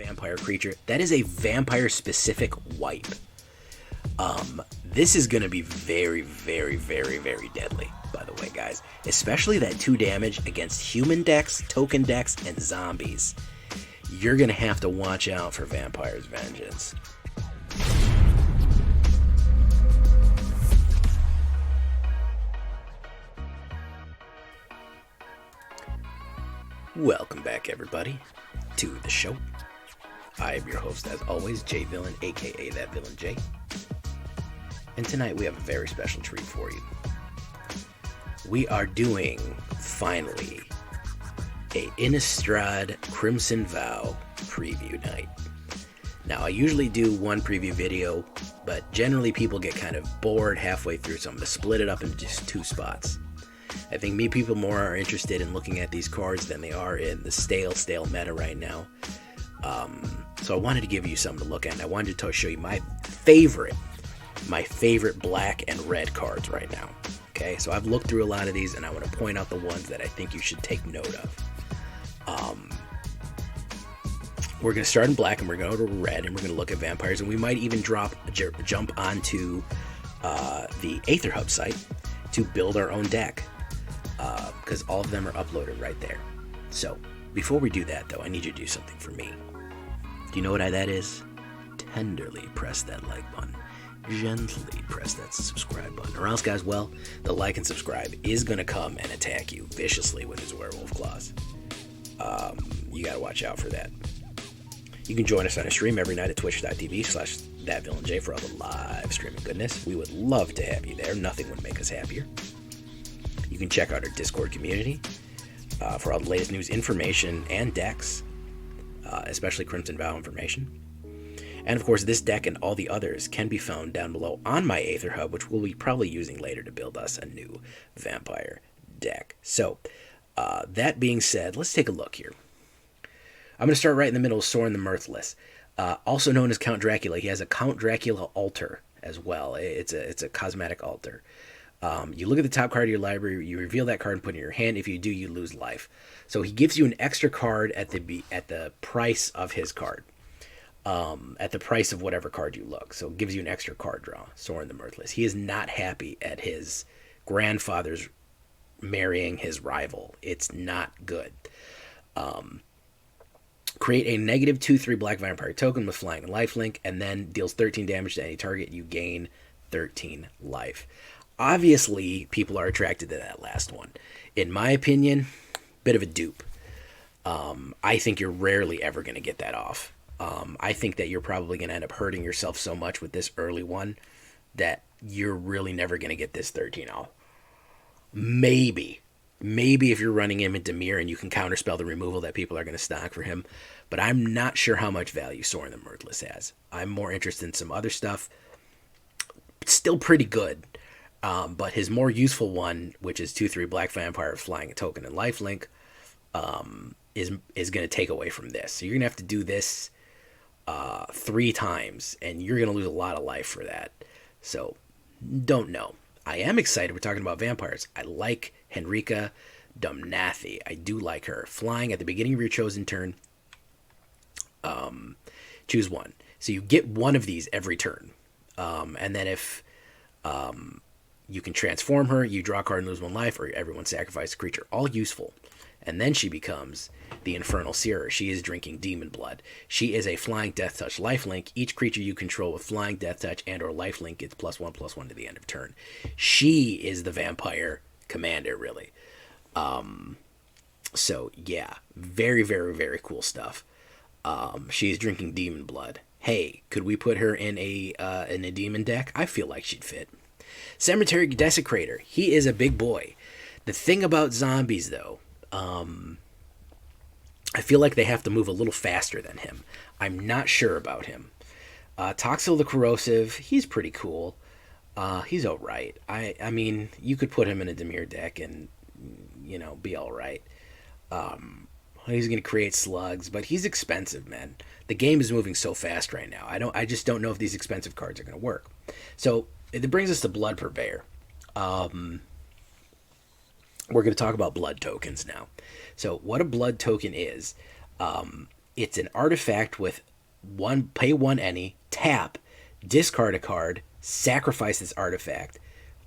vampire creature. That is a vampire specific wipe. This is going to be very, very, very, very deadly, by the way, guys. Especially that 2 damage against human decks, token decks, and zombies. You're going to have to watch out for Vampire's Vengeance. Welcome back, everybody, to the show. I am your host, as always, Jay Villain, aka That Villain Jay. And tonight we have a very special treat for you. We are doing, finally, a Innistrad Crimson Vow preview night. Now, I usually do one preview video, but generally people get kind of bored halfway through, so I'm going to split it up into just 2 spots. I think people more are interested in looking at these cards than they are in the stale meta right now. So I wanted to give you something to look at, and I wanted to show you my favorite black and red cards right now. Okay, so I've looked through a lot of these, and I want to point out the ones that I think you should take note of. We're going to start in black, and we're going to go to red, and we're going to look at vampires, and we might even jump onto the AetherHub site to build our own deck, because all of them are uploaded right there. So before we do that, though, I need you to do something for me. Do you know what that is? Tenderly press that like button. Gently press that subscribe button. Or else, guys, well, the like and subscribe is going to come and attack you viciously with his werewolf claws. You got to watch out for that. You can join us on a stream every night at twitch.tv/thatvillainj for all the live streaming goodness. We would love to have you there. Nothing would make us happier. You can check out our Discord community for all the latest news, information, and decks, especially Crimson Vow information. And of course, this deck and all the others can be found down below on my AetherHub, which we'll be probably using later to build us a new vampire deck. So, that being said, let's take a look here. I'm going to start right in the middle of Sorin the Mirthless, also known as Count Dracula. He has a Count Dracula altar as well. It's a cosmetic altar. You look at the top card of your library, you reveal that card and put it in your hand. If you do, you lose life. So he gives you an extra card at the price of his card. At the price of whatever card you look. So it gives you an extra card draw. Sorin the Mirthless. He is not happy at his grandfather's marrying his rival. It's not good. Create a negative 2/3 black vampire token with flying and lifelink, and then deals 13 damage to any target. You gain 13 life. Obviously, people are attracted to that last one. In my opinion, bit of a dupe. I think you're rarely ever going to get that off. I think that you're probably going to end up hurting yourself so much with this early one that you're really never going to get this 13 off. Maybe if you're running him into Demir and you can counterspell the removal that people are going to stock for him, but I'm not sure how much value Sorin the Mirthless has. I'm more interested in some other stuff. Still pretty good. But his more useful one, which is 2/3 black vampire flying a token and lifelink, is going to take away from this. So you're going to have to do this 3 times, and you're going to lose a lot of life for that. So, don't know. I am excited. We're talking about vampires. I like Henrika Domnathi. I do like her. Flying at the beginning of your chosen turn. Choose one. So you get one of these every turn. And then if you can transform her, you draw a card and lose 1 life, or everyone sacrifice a creature. All useful. And then she becomes the Infernal Seer. She is drinking demon blood. She is a flying death touch lifelink. Each creature you control with flying death touch and or lifelink gets +1/+1 to the end of turn. She is the vampire commander, really. So yeah, very, very, very cool stuff. She's drinking demon blood. Hey, could we put her in a demon deck? I feel like she'd fit. Cemetery Desecrator. He is a big boy. The thing about zombies, though, I feel like they have to move a little faster than him. I'm not sure about him. Toxil the Corrosive, he's pretty cool. He's alright. I mean, you could put him in a Demir deck and, be alright. He's going to create slugs, but he's expensive, man. The game is moving so fast right now. I just don't know if these expensive cards are going to work. So, it brings us to Blood Purveyor. We're going to talk about blood tokens now. So what a blood token is It's an artifact with pay one any, tap, discard a card, sacrifice this artifact,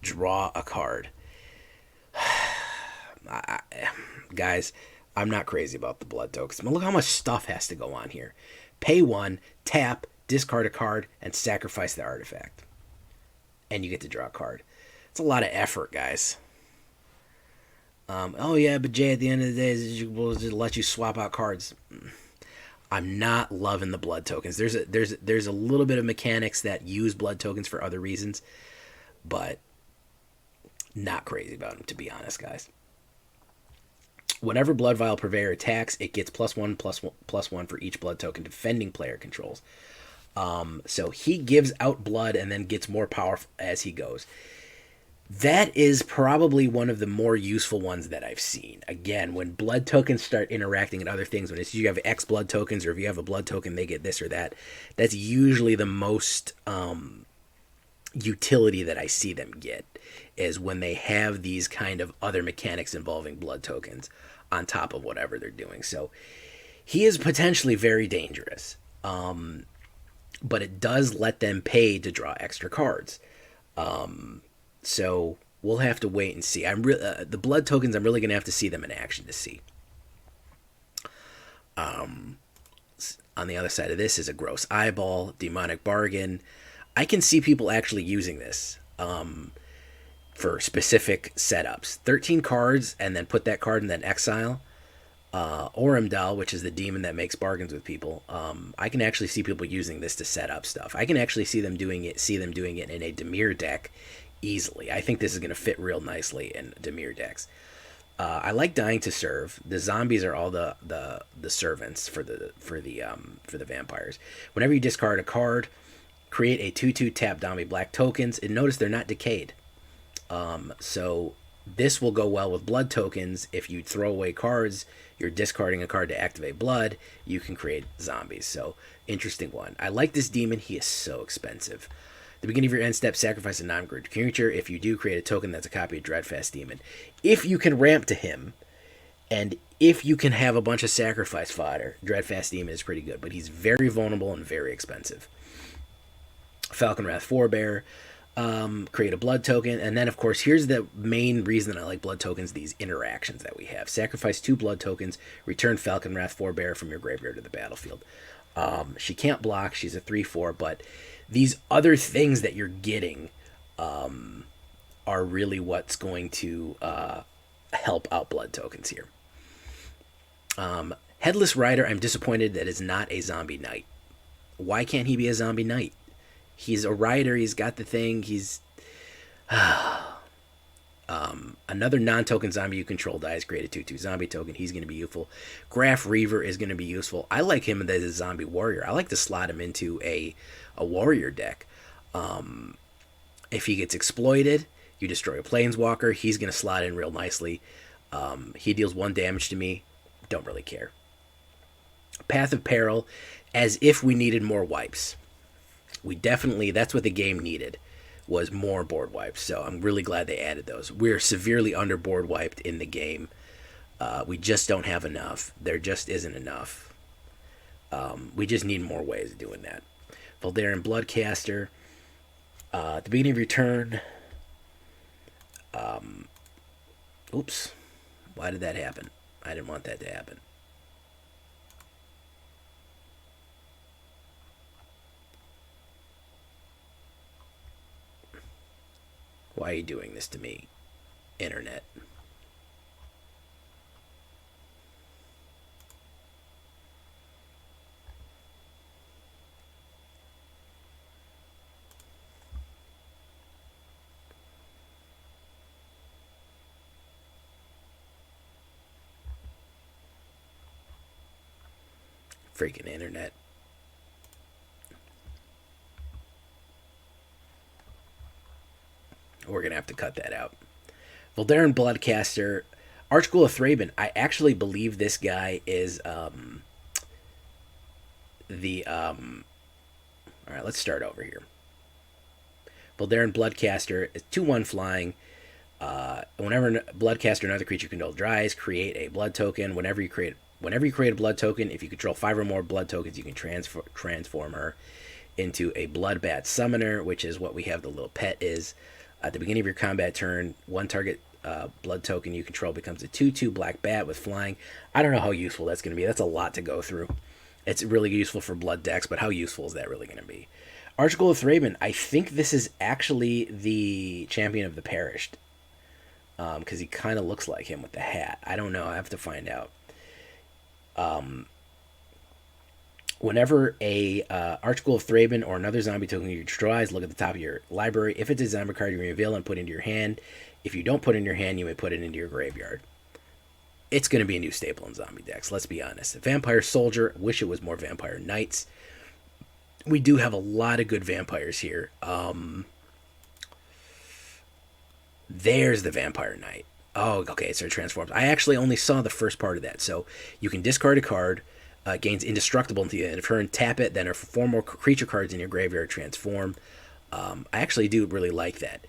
draw a card. Guys, I'm not crazy about the blood tokens. I mean, look how much stuff has to go on here. Pay one, tap, discard a card, and sacrifice the artifact. And you get to draw a card. It's a lot of effort, guys. Oh yeah, but Jay, at the end of the day, we'll just let you swap out cards. I'm not loving the blood tokens. There's a little bit of mechanics that use blood tokens for other reasons, but not crazy about them, to be honest, guys. Whenever Blood Vial Purveyor attacks, it gets +1/+1 for each blood token defending player controls. So he gives out blood and then gets more powerful as he goes. That is probably one of the more useful ones that I've seen. Again, when blood tokens start interacting in other things, when it's you have X blood tokens, or if you have a blood token, they get this or that. That's usually the most utility that I see them get, is when they have these kind of other mechanics involving blood tokens on top of whatever they're doing. So he is potentially very dangerous, but it does let them pay to draw extra cards. So we'll have to wait and see. The blood tokens, I'm really going to have to see them in action to see. On the other side of this is a Gross Eyeball, Demonic Bargain. I can see people actually using this for specific setups. 13 cards, and then put that card in then exile. Oremdal, which is the demon that makes bargains with people. I can actually see people using this to set up stuff. I can actually see them doing it in a Dimir deck easily. I think this is going to fit real nicely in Dimir decks. I like Dying to Serve. The zombies are all the servants for the vampires. Whenever you discard a card, create a 2/2 tap zombie black tokens, and notice they're not decayed. So this will go well with blood tokens. If you throw away cards, you're discarding a card to activate blood, you can create zombies. So interesting one. I like this demon. He is so expensive. At the beginning of your end step, sacrifice a non-creature creature. If you do, create a token that's a copy of Dreadfast Demon. If you can ramp to him, and if you can have a bunch of sacrifice fodder, Dreadfast Demon is pretty good, but he's very vulnerable and very expensive. Falconwrath Forebear, create a blood token, and then of course here's the main reason I like blood tokens: these interactions that we have. Sacrifice 2 blood tokens, return Falconwrath Forebear from your graveyard to the battlefield. She can't block, she's a 3/4, but these other things that you're getting are really what's going to help out blood tokens here. Headless Rider, I'm disappointed that is not a zombie knight. Why can't he be a zombie knight? He's a rider, he's got the thing, he's... another non-token zombie you control dies, create a 2/2 zombie token, he's going to be useful. Graph Reaver is going to be useful. I like him as a zombie warrior. I like to slot him into a warrior deck. If he gets exploited, you destroy a planeswalker, he's going to slot in real nicely. He deals 1 damage to me, don't really care. Path of Peril, as if we needed more wipes. We definitely, that's what the game needed, was more board wipes. So I'm really glad they added those. We're severely under board wiped in the game. We just don't have enough. There just isn't enough. We just need more ways of doing that. Voldaren Bloodcaster. At the beginning of your turn. Oops. Why did that happen? I didn't want that to happen. Why are you doing this to me, Internet? Freaking Internet. We're going to have to cut that out. Voldaren Bloodcaster. Archghoul of Thraben. I actually believe this guy is Alright, let's start over here. Voldaren Bloodcaster is 2/1 flying. Whenever Bloodcaster, another creature you control, dies, create a blood token. Whenever Whenever you create a blood token, if you control 5 or more blood tokens, you can transform her into a Bloodbat Summoner, which is what we have the little pet is. At the beginning of your combat turn, one target blood token you control becomes a 2/2 black bat with flying. I don't know how useful that's going to be. That's a lot to go through. It's really useful for blood decks, but how useful is that really going to be? Archghoul of Thraben, I think this is actually the Champion of the Perished. Because he kind of looks like him with the hat. I don't know. I have to find out. Whenever a Archghoul of Thraben or another zombie token you destroys, look at the top of your library. If it's a zombie card, you reveal and put into your hand. If you don't put it in your hand, you may put it into your graveyard. It's going to be a new staple in zombie decks, let's be honest. Vampire Soldier, wish it was more Vampire Knights. We do have a lot of good vampires here. There's the Vampire Knight. Oh, okay, so it transforms. I actually only saw the first part of that. So you can discard a card, gains indestructible until the end of turn, tap it, then 4 more creature cards in your graveyard transform. I actually do really like that.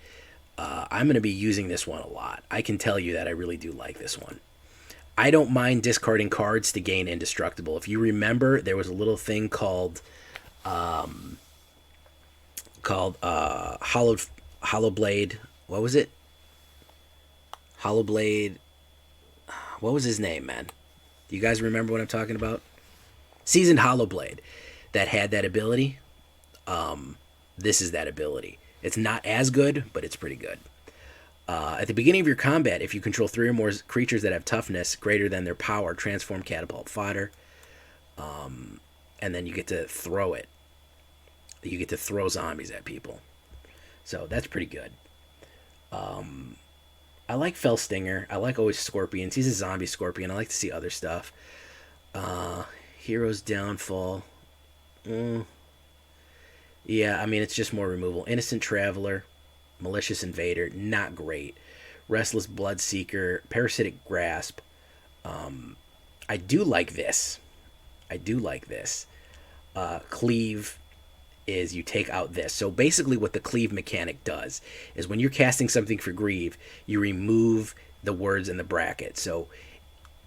I'm going to be using this one a lot. I can tell you that I really do like this one. I don't mind discarding cards to gain indestructible. If you remember, there was a little thing called Hollow Blade. What was it? Hollow Blade. What was his name, man? Do you guys remember what I'm talking about? Seasoned Hollow Blade that had that ability. This is that ability. It's not as good, but it's pretty good. At the beginning of your combat, if you control 3 or more creatures that have toughness greater than their power, transform Catapult Fodder. And then you get to throw it. You get to throw zombies at people. So that's pretty good. I like Fellstinger. I like always Scorpions. He's a zombie scorpion. I like to see other stuff. Hero's Downfall. Yeah, I mean, it's just more removal. Innocent Traveler. Malicious Invader. Not great. Restless Bloodseeker. Parasitic Grasp. I do like this. Cleave is you take out this. So basically what the cleave mechanic does is when you're casting something for Grieve, you remove the words in the bracket. So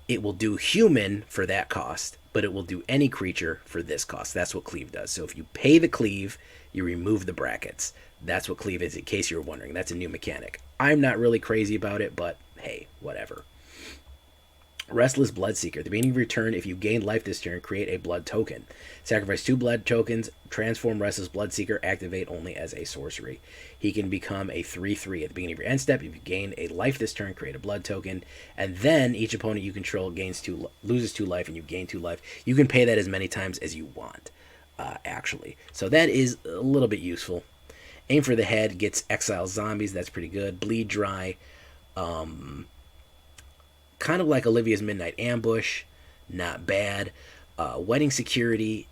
it will do human for that cost, but it will do any creature for this cost. That's what cleave does. So if you pay the cleave, you remove the brackets. That's what cleave is, in case you're wondering. That's a new mechanic. I'm not really crazy about it, but hey, whatever. Restless Bloodseeker. At the beginning of your turn, if you gain life this turn, create a blood token. Sacrifice 2 blood tokens, transform Restless Bloodseeker, activate only as a sorcery. He can become a 3/3 at the beginning of your end step. If you gain a life this turn, create a blood token. And then each opponent you control loses 2 life and you gain 2 life. You can pay that as many times as you want, actually. So that is a little bit useful. Aim for the Head gets exile zombies. That's pretty good. Bleed Dry. Kind of like Olivia's Midnight Ambush, not bad. Wedding Security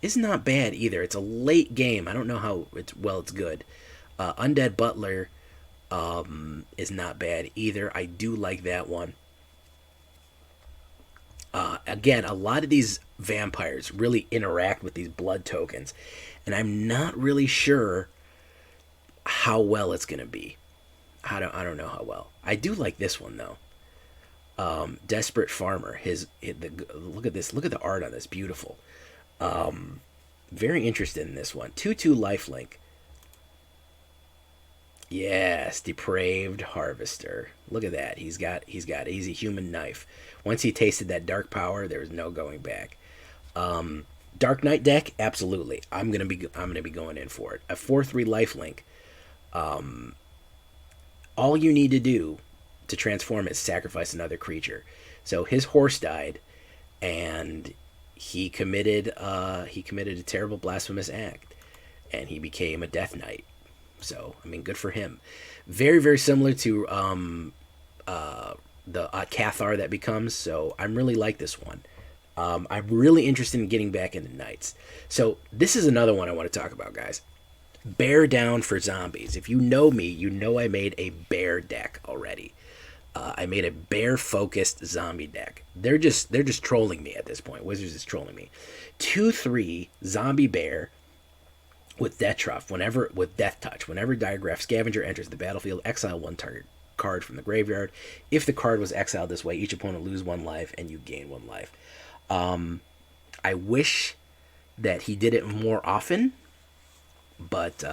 is not bad either. It's a late game. I don't know how it's good. Undead Butler is not bad either. I do like that one. Again, a lot of these vampires really interact with these blood tokens, and I'm not really sure how well it's going to be. I don't know how well. I do like this one though. Desperate Farmer. Look at this. Look at the art on this. Beautiful. Very interested in this one. 2/2 lifelink. Yes, Depraved Harvester. Look at that. He's a human knife. Once he tasted that dark power, there was no going back. Dark Knight deck, absolutely. I'm gonna be going in for it. A 4/3 lifelink. All you need to do to transform is sacrifice another creature. So his horse died, and he committed a terrible blasphemous act, and he became a Death Knight. So I mean, good for him. Very, very similar to the Cathar that becomes. So I'm really like this one. I'm really interested in getting back into Knights. So this is another one I want to talk about, guys. Bear down for zombies. If you know me, you know I made a bear deck already. I made a bear-focused zombie deck. They're just trolling me at this point. Wizards is trolling me. 2/3 zombie bear with Death Touch. Whenever Diagraph Scavenger enters the battlefield, exile 1 target card from the graveyard. If the card was exiled this way, each opponent lose 1 life and you gain 1 life. I wish that he did it more often, but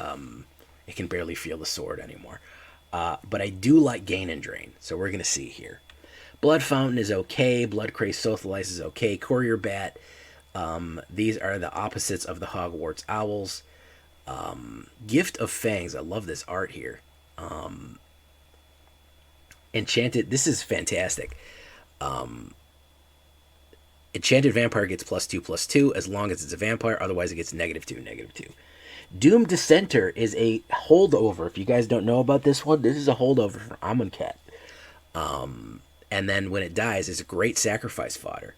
it can barely feel the sword anymore. But I do like Gain and Drain, so we're going to see here. Blood Fountain is okay. Blood Crazed Sothalize is okay. Courier Bat, these are the opposites of the Hogwarts Owls. Gift of Fangs, I love this art here. Enchanted, this is fantastic. Enchanted Vampire gets +2/+2 as long as it's a vampire, otherwise it gets -2, -2. Doomed Dissenter is a holdover. If you guys don't know about this one, this is a holdover from Amonkhet. And then when it dies, it's a great sacrifice fodder.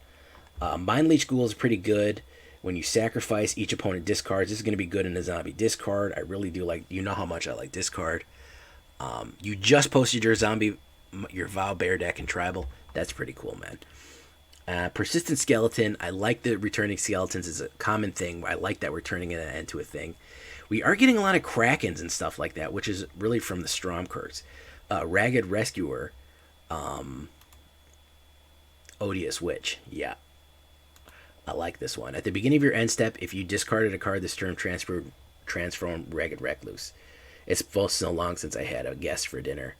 Mind Leech Ghoul is pretty good. When you sacrifice, each opponent discards. This is going to be good in a zombie discard. I really do like, you know how much I like discard. You just posted your VOW bear deck in Tribal. That's pretty cool, man. Persistent Skeleton. I like the returning skeletons is a common thing. I like that we're turning it into a thing. We are getting a lot of Krakens and stuff like that, which is really from the Stromkurz. Ragged Rescuer. Odious Witch. Yeah. I like this one. At the beginning of your end step, if you discarded a card this turn, transform Ragged Recluse. It's both so long since I had a guest for dinner.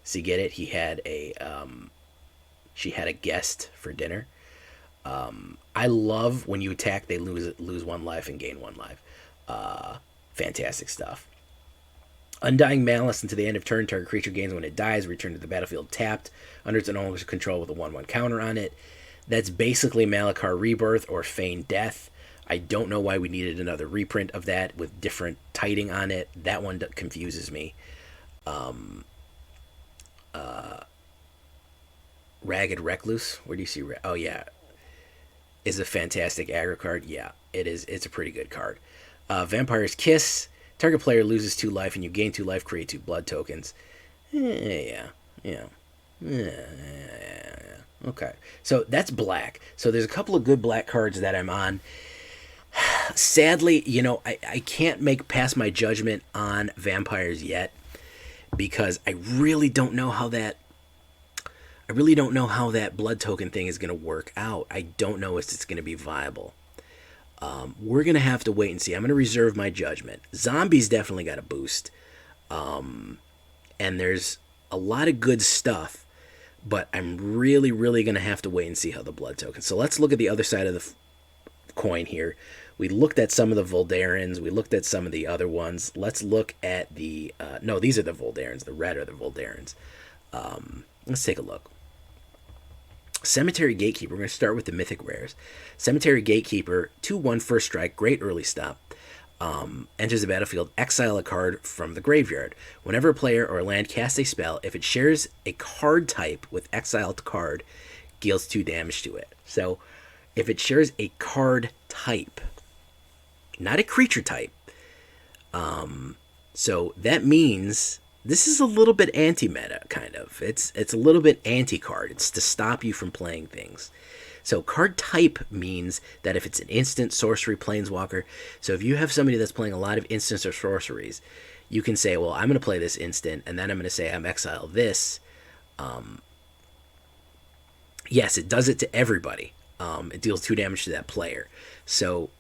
See, get it? He had a... she had a guest for dinner. I love when you attack, they lose 1 life and gain 1 life. Fantastic stuff. Undying Malice until the end of turn. Target creature gains when it dies. Return to the battlefield tapped under its owner's control with a 1/1 counter on it. That's basically Malakar Rebirth or Feigned Death. I don't know why we needed another reprint of that with different tiding on it. That one confuses me. Ragged Recluse. Where do you see? Oh yeah, is a fantastic aggro card. Yeah, it is. It's a pretty good card. Vampire's Kiss. Target player loses 2 life and you gain 2 life. Create 2 blood tokens. Yeah. Okay, so that's black. So there's a couple of good black cards that I'm on. Sadly, you know, I can't pass my judgment on vampires yet because I really don't know how that blood token thing is going to work out. I don't know if it's going to be viable. We're going to have to wait and see. I'm going to reserve my judgment. Zombies definitely got a boost. And there's a lot of good stuff, but I'm really, really going to have to wait and see how the blood token. So let's look at the other side of the coin here. We looked at some of the Voldarens. We looked at some of the other ones. Let's look at the... no, these are the Voldarens. The red are the Voldarens. Let's take a look. Cemetery Gatekeeper. We're going to start with the Mythic Rares. Cemetery Gatekeeper, 2/1 first strike, great early stop. Enters the battlefield, exile a card from the graveyard. Whenever a player or a land casts a spell, if it shares a card type with exiled card, deals 2 damage to it. So, if it shares a card type, not a creature type, so that means this is a little bit anti-meta, kind of. It's a little bit anti-card. It's to stop you from playing things. So card type means that if it's an instant, sorcery, planeswalker, so if you have somebody that's playing a lot of instants or sorceries, you can say, well, I'm going to play this instant, and then I'm going to say I'm exile this. Yes, it does it to everybody. It deals 2 damage to that player. So,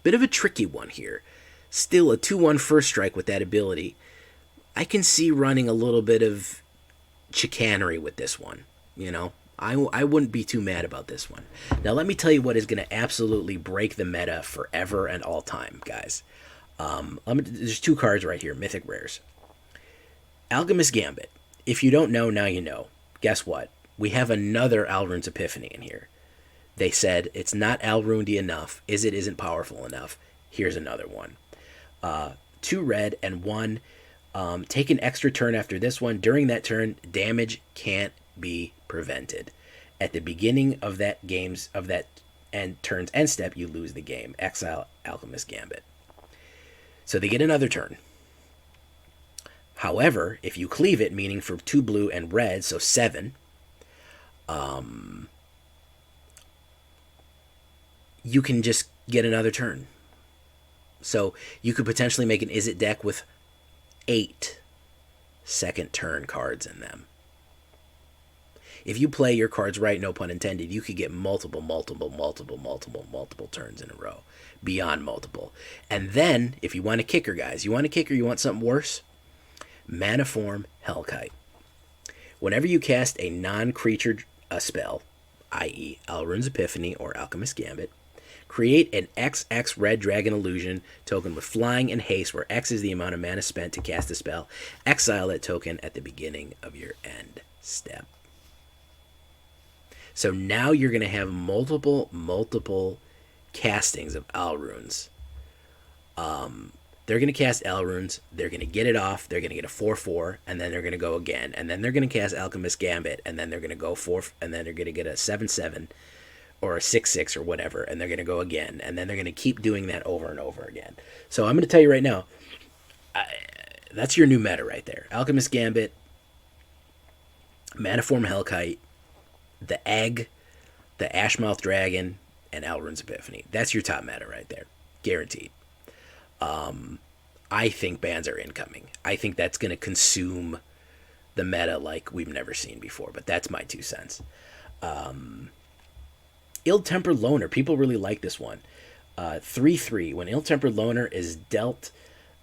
bit of a tricky one here. Still, a 2/1 first strike with that ability. I can see running a little bit of chicanery with this one. You know, I wouldn't be too mad about this one. Now, let me tell you what is going to absolutely break the meta forever and all time, guys. There's 2 cards right here, Mythic Rares. Alchemist Gambit. If you don't know, now you know. Guess what? We have another Alrund's Epiphany in here. They said it's not Alrundi enough. Isn't powerful enough. Here's another one. 2 red and 1. Take an extra turn after this one. During that turn, damage can't be prevented. At the beginning of that turn's end step, you lose the game. Exile Alchemist Gambit. So they get another turn. However, if you cleave it, meaning for 2 blue and red, so 7, you can just get another turn. So you could potentially make an Izzet deck with 8 second turn cards in them. If you play your cards right, no pun intended, you could get multiple turns in a row. Beyond multiple. And then, if you want a kicker, guys, you want something worse? Maniform Hellkite. Whenever you cast a non-creature spell, i.e. Elrond's Epiphany or Alchemist Gambit, create an XX Red Dragon Illusion token with flying and haste, where X is the amount of mana spent to cast a spell. Exile that token at the beginning of your end step. So now you're going to have multiple castings of Elrunes. They're going to cast Elrunes, they're going to get it off, they're going to get a 4/4, and then they're going to go again, and then they're going to cast Alchemist Gambit, and then they're going to go 4, and then they're going to get a 7/7 or a 6/6 or whatever, and they're going to go again, and then they're going to keep doing that over and over again. So I'm going to tell you right now, that's your new meta right there. Alchemist Gambit, Maniform Hellkite, the Egg, the Ashmouth Dragon, and Elrond's Epiphany. That's your top meta right there. Guaranteed. I think bans are incoming. I think that's going to consume the meta like we've never seen before, but that's my 2 cents. Ill-Tempered Loner. People really like this one. 3/3. When Ill-Tempered Loner is dealt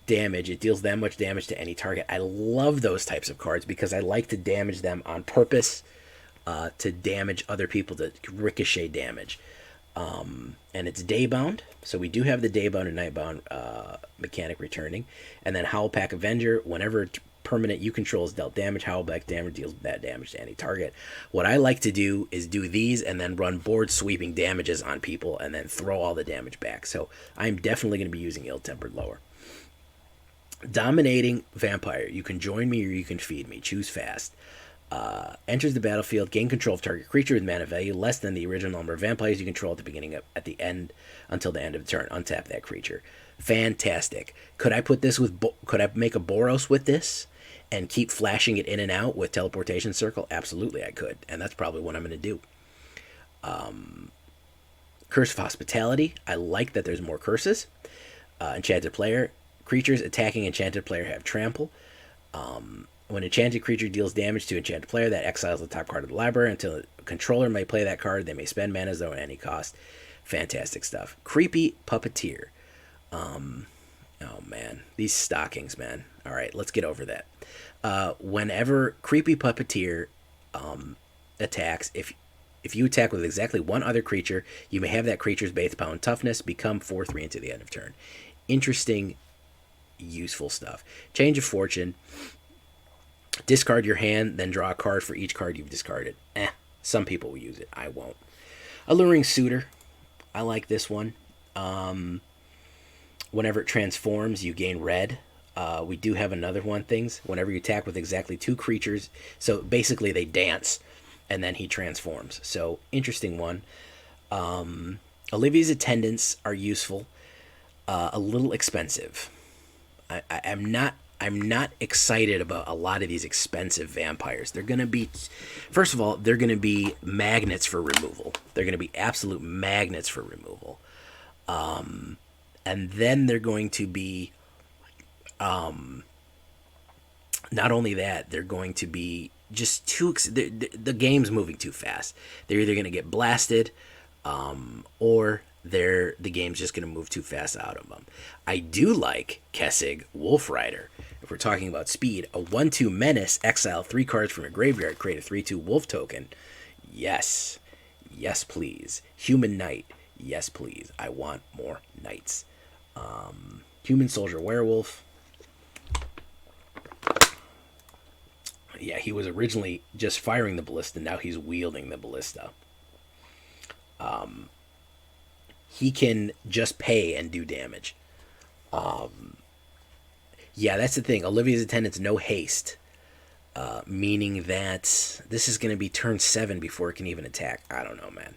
damage, it deals that much damage to any target. I love those types of cards because I like to damage them on purpose, to damage other people, to ricochet damage. And it's Daybound, so we do have the Daybound and Nightbound mechanic returning. And then Howlpack Avenger, whenever permanent you control is dealt damage, Howlback damage deals that damage to any target. What I like to do is do these and then run board sweeping damages on people and then throw all the damage back. So I'm definitely going to be using Ill-Tempered Lower. Dominating Vampire. You can join me or you can feed me. Choose fast. Enters the battlefield, gain control of target creature with mana value less than the original number of vampires you control at the beginning of, at the end until the end of the turn. Untap that creature. Fantastic. Could I put this with? Could I make a Boros with this and keep flashing it in and out with Teleportation Circle? Absolutely, I could, and that's probably what I'm going to do. Curse of Hospitality. I like that there's more curses. Enchanted player. Creatures attacking enchanted player have trample. When enchanted creature deals damage to enchanted player, that exiles the top card of the library until a controller may play that card. They may spend mana as though at any cost. Fantastic stuff. Creepy Puppeteer. Oh man, these stockings, man. All right, let's get over that. Whenever Creepy Puppeteer attacks, if you attack with exactly one other creature, you may have that creature's base power and toughness become 4/3 into the end of turn. Interesting, useful stuff. Change of Fortune. Discard your hand, then draw a card for each card you've discarded. Some people will use it. I won't. Alluring Suitor. I like this one. Whenever it transforms, you gain red. We do have another one. Things. Whenever you attack with exactly 2 creatures. So basically they dance, and then he transforms. So interesting one. Olivia's Attendants are useful. A little expensive. I'm not excited about a lot of these expensive vampires. They're going to be, first of all, they're going to be magnets for removal. They're going to be absolute magnets for removal. And then they're going to be, not only that, they're going to be just the game's moving too fast. They're either going to get blasted, or the game's just going to move too fast out of them. I do like Kessig Wolf Rider. If we're talking about speed, a 1/2 menace, exile 3 cards from your graveyard, create a 3/2 wolf token. Yes. Yes, please. Human Knight. Yes, please. I want more knights. Human Soldier Werewolf. Yeah, he was originally just firing the ballista. Now he's wielding the ballista. He can just pay and do damage. Yeah, that's the thing. Olivia's Attendants, no haste. Meaning that this is going to be turn 7 before it can even attack. I don't know, man.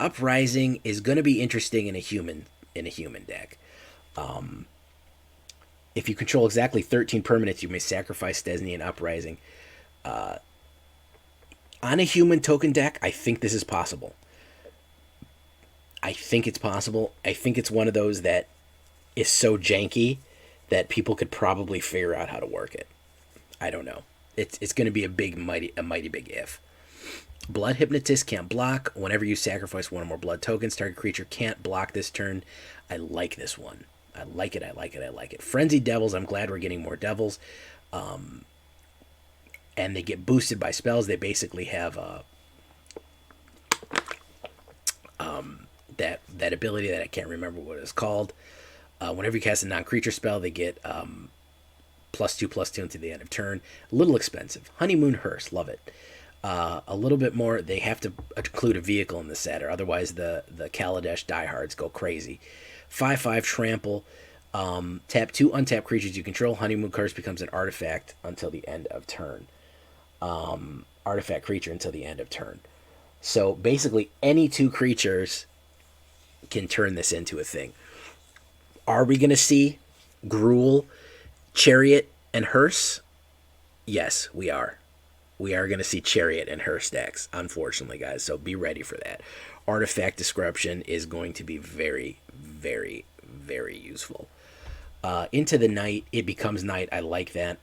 Uprising is going to be interesting in a human deck. If you control exactly 13 permanents, you may sacrifice Stesney and Uprising. On a human token deck, I think this is possible. I think it's possible. I think it's one of those that is so janky that people could probably figure out how to work it. I don't know. It's going to be a mighty big if. Blood Hypnotist can't block. Whenever you sacrifice one or more blood tokens, target creature can't block this turn. I like this one. I like it. I like it. I like it. Frenzied Devils. I'm glad we're getting more Devils. And they get boosted by spells. They basically have that ability that I can't remember what it's called. Whenever you cast a non-creature spell, they get +2/+2 until the end of turn. A little expensive. Honeymoon Hearse. Love it. A little bit more. They have to include a vehicle in the set, or otherwise the Kaladesh diehards go crazy. 5/5 Trample. Tap 2 untapped creatures you control. Honeymoon Curse becomes an artifact until the end of turn. Artifact creature until the end of turn. So basically, any 2 creatures can turn this into a thing. Are we going to see Gruul, Chariot, and Hearse? Yes, we are. We are going to see Chariot and Hearse decks, unfortunately, guys. So be ready for that. Artifact Disruption is going to be very, very, very useful. Into the Night, it becomes night. I like that.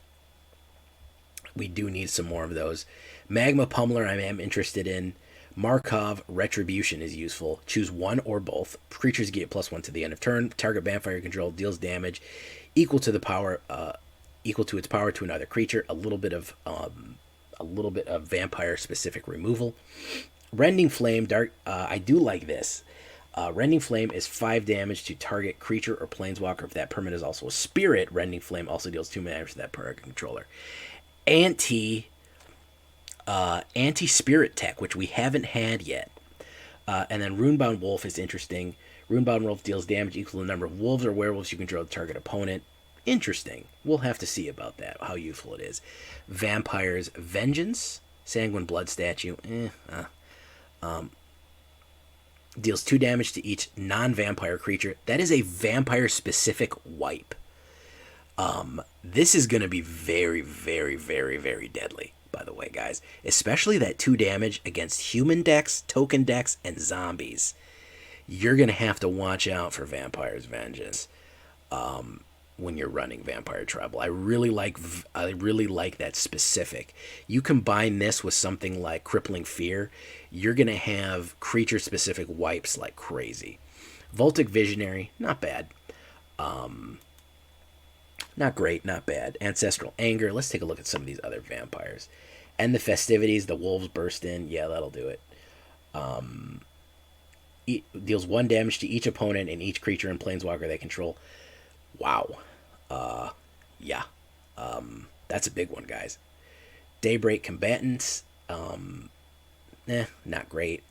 We do need some more of those. Magma Pummeler, I am interested in. Markov Retribution is useful. Choose one or both. Creatures get +1 to the end of turn. Target vampire control deals damage equal to its power to another creature. A little bit of vampire specific removal. Rending Flame, I do like this. Rending Flame is 5 damage to target creature or planeswalker. If that permanent is also a spirit, Rending Flame also deals 2 damage to that target controller. Anti-spirit tech, which we haven't had yet. And then Runebound Wolf is interesting. Runebound Wolf deals damage equal to the number of wolves or werewolves you control the target opponent. Interesting. We'll have to see about that, how useful it is. Vampire's Vengeance. Sanguine Blood Statue. Deals 2 damage to each non-vampire creature. That is a vampire-specific wipe. This is going to be very, very, very, very deadly, by the way, guys. Especially that 2 damage against human decks, token decks, and zombies. You're going to have to watch out for Vampire's Vengeance when you're running Vampire Tribal. I really like that specific. You combine this with something like Crippling Fear, you're going to have creature-specific wipes like crazy. Voltic Visionary, not bad. Not great, not bad. Ancestral Anger. Let's take a look at some of these other vampires. End the Festivities. The wolves burst in. Yeah, that'll do it. Deals 1 damage to each opponent and each creature and planeswalker they control. Wow. Yeah. That's a big one, guys. Daybreak Combatants. Not great.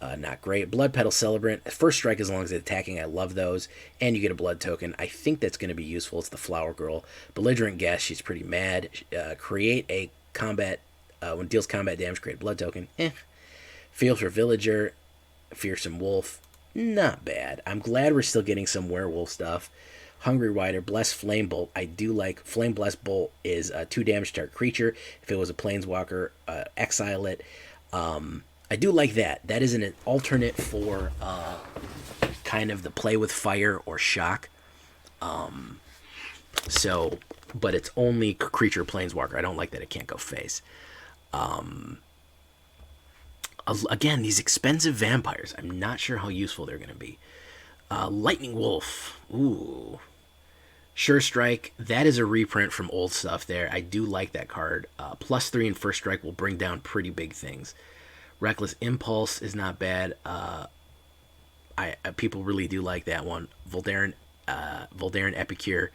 Not great. Blood Petal Celebrant. First strike as long as it's attacking. I love those. And you get a blood token. I think that's going to be useful. It's the Flower Girl. Belligerent Guest. She's pretty mad. Create a combat. When it deals combat damage, create a blood token. Field for Villager. Fearsome Wolf. Not bad. I'm glad we're still getting some werewolf stuff. Hungry Rider. Blessed Flame Bolt. I do like. Flame Blessed Bolt is 2 damage to target creature. If it was a planeswalker, exile it. I do like that. That is an alternate for kind of the play with fire or shock. But it's only creature planeswalker. I don't like that it can't go face. Again, these expensive vampires. I'm not sure how useful they're going to be. Lightning Wolf. Ooh. Sure Strike. That is a reprint from old stuff there. I do like that card. +3 in First Strike will bring down pretty big things. Reckless Impulse is not bad. People really do like that one. Voldaren Epicure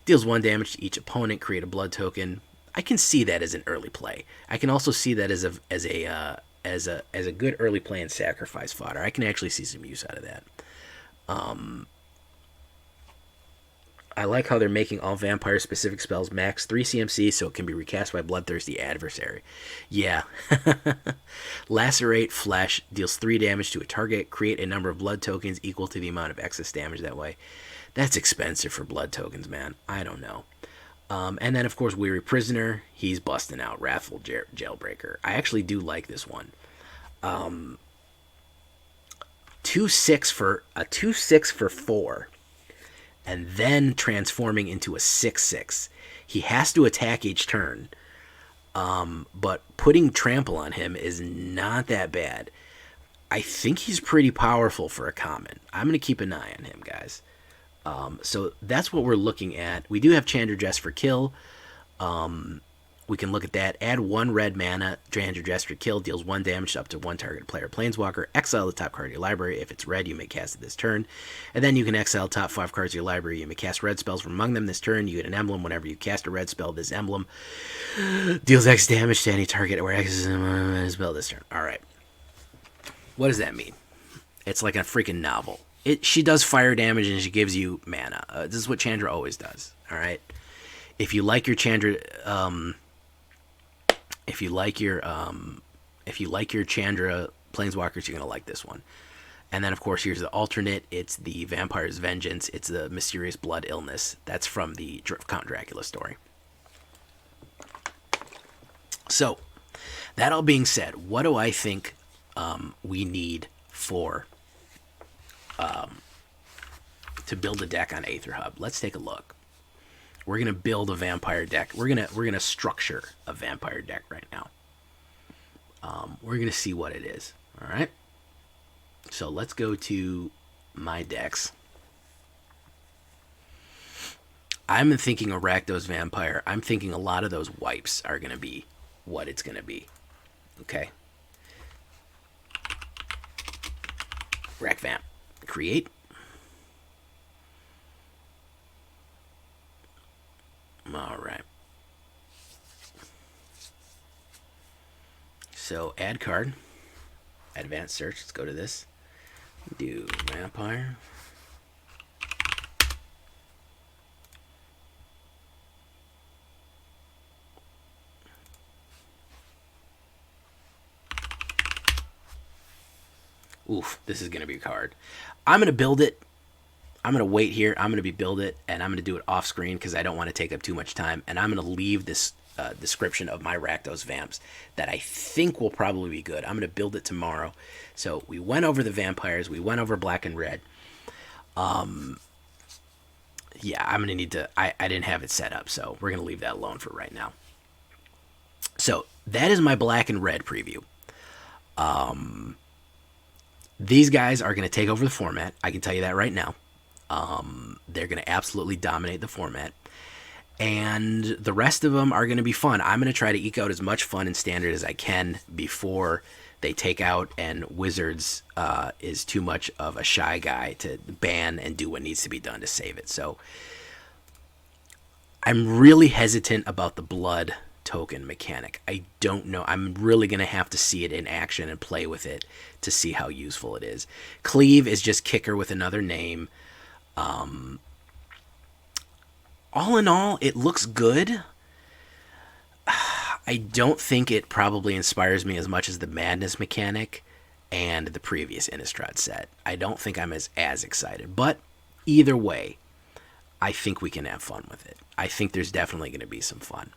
deals 1 damage to each opponent. Create a blood token. I can see that as an early play. I can also see that as a good early play in sacrifice fodder. I can actually see some use out of that. I like how they're making all vampire-specific spells max 3 CMC, so it can be recast by Bloodthirsty Adversary. Yeah. Lacerate Flesh deals 3 damage to a target. Create a number of blood tokens equal to the amount of excess damage that way. That's expensive for blood tokens, man. I don't know. And then, of course, Weary Prisoner. He's busting out. Wrathful Jailbreaker. I actually do like this one. 2/6 for 4. and then transforming into a 6/6. He has to attack each turn, but putting trample on him is not that bad. I think he's pretty powerful for a common. I'm going to keep an eye on him, guys. So that's what we're looking at. We do have Chandra Dress for kill. We can look at that. Add 1 red mana. Chandra Dress for kill deals 1 damage up to 1 target player planeswalker. Exile the top card of your library. If it's red, you may cast it this turn. And then you can exile top 5 cards of your library. You may cast red spells from among them this turn. You get an emblem. Whenever you cast a red spell, this emblem deals X damage to any target where X is a spell this turn. Alright. What does that mean? It's like a freaking novel. She does fire damage and she gives you mana. This is what Chandra always does. Alright. If you like your Chandra, if you like your Chandra Planeswalkers, you're gonna like this one. And then, of course, here's the alternate. It's the Vampire's Vengeance. It's the Mysterious Blood Illness. That's from the Count Dracula story. So, that all being said, what do I think we need for to build a deck on AetherHub? Let's take a look. We're gonna build a vampire deck. We're gonna structure a vampire deck right now. We're gonna see what it is. All right. So let's go to my decks. I'm thinking a Rakdos Vampire. I'm thinking a lot of those wipes are gonna be what it's gonna be. Okay. Rak Vamp. Create. All right. So add card. Advanced search. Let's go to this. Do vampire. Oof, this is going to be a card. I'm going to build it. I'm going to wait here. I'm going to build it, and I'm going to do it off screen because I don't want to take up too much time. And I'm going to leave this description of my Rakdos Vamps that I think will probably be good. I'm going to build it tomorrow. So we went over the vampires. We went over black and red. Yeah, I'm going to need to... I didn't have it set up, so we're going to leave that alone for right now. So that is my black and red preview. These guys are going to take over the format. I can tell you that right now. They're going to absolutely dominate the format. And the rest of them are going to be fun. I'm going to try to eke out as much fun in Standard as I can before they take out, and Wizards is too much of a shy guy to ban and do what needs to be done to save it. So I'm really hesitant about the blood token mechanic. I don't know. I'm really going to have to see it in action and play with it to see how useful it is. Cleave is just kicker with another name. All in all, it looks good. I don't think it probably inspires me as much as the Madness mechanic and the previous Innistrad set. I don't think I'm as excited. But either way, I think we can have fun with it. I think there's definitely going to be some fun.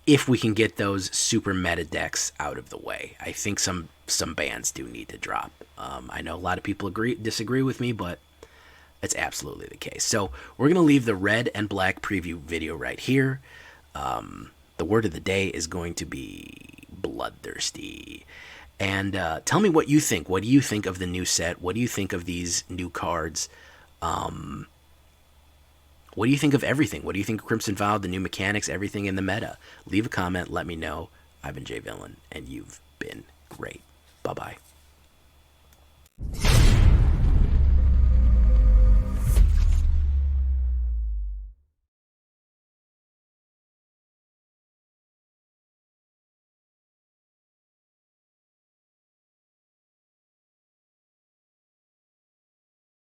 If we can get those super meta decks out of the way. I think some bans do need to drop. I know a lot of people disagree with me, but it's absolutely the case. So we're going to leave the red and black preview video right here. The word of the day is going to be bloodthirsty. And tell me what you think. What do you think of the new set? What do you think of these new cards? What do you think of everything? What do you think of Crimson Vow, the new mechanics, everything in the meta? Leave a comment. Let me know. I've been Jay Villain, and you've been great. Bye-bye.